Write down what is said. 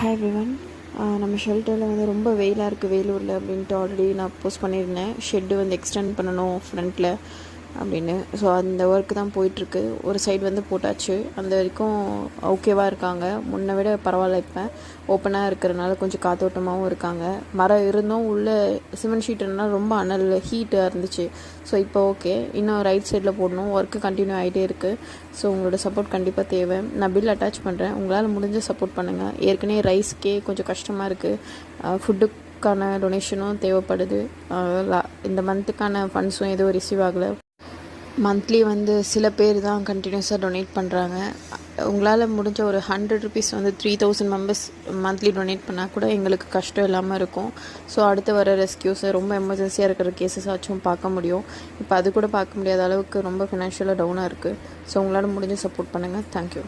Hi everyone. நம்ம ஷெல்டரில் வந்து ரொம்ப வெயிலாக இருக்குது வேலூரில் அப்படின்ட்டு ஆல்ரெடி நான் போஸ்ட் பண்ணியிருந்தேன். ஷெட்டு வந்து எக்ஸ்டெண்ட் பண்ணணும் ஃப்ரண்ட்டில் அப்படின்னு. ஸோ அந்த ஒர்க்கு தான் போயிட்டுருக்கு. ஒரு சைடு வந்து போட்டாச்சு, அந்த வரைக்கும் ஓகேவாக இருக்காங்க. முன்னை விட பரவாயில்ல. இப்போ ஓப்பனாக இருக்கிறனால கொஞ்சம் காத்தோட்டமாகவும் இருக்காங்க. மரம் இருந்தும் உள்ளே சிமெண்ட் ஷீட்டுனா ரொம்ப அனல் ஹீட்டாக இருந்துச்சு. ஸோ இப்போ ஓகே. இன்னும் ரைட் சைடில் போடணும். ஒர்க்கு கண்டினியூ ஆகிட்டே இருக்குது. ஸோ உங்களோட சப்போர்ட் கண்டிப்பாக தேவை. நான் பில் அட்டாச் பண்ணுறேன், உங்களால் முடிஞ்ச சப்போர்ட் பண்ணுங்கள். ஏற்கனவே ரைஸ்க்கே கொஞ்சம் கஷ்டமாக இருக்குது. ஃபுட்டுக்கான டொனேஷனும் தேவைப்படுது. இந்த மந்த்துக்கான ஃபண்ட்ஸும் எதுவும் ரிசீவ் ஆகலை. மந்த்லி வந்து சில பேர் தான் கண்டினியூஸாக டொனேட் பண்ணுறாங்க. உங்களால் முடிஞ்ச ஒரு 100 ருபீஸ் வந்து 3000 மெம்பர்ஸ் மந்த்லி டொனேட் பண்ணால் கூட எங்களுக்கு கஷ்டம் இல்லாமல் இருக்கும். ஸோ அடுத்து வர ரெஸ்கியூஸை ரொம்ப எமர்ஜென்சியாக இருக்கிற கேசஸ் ஆச்சும் பார்க்க முடியும். இப்போ அது கூட பார்க்க முடியாத அளவுக்கு ரொம்ப ஃபினான்ஷியலாக டவுனாக இருக்குது. ஸோ உங்களால் முடிஞ்ச சப்போர்ட் பண்ணுங்கள். தேங்க்யூ.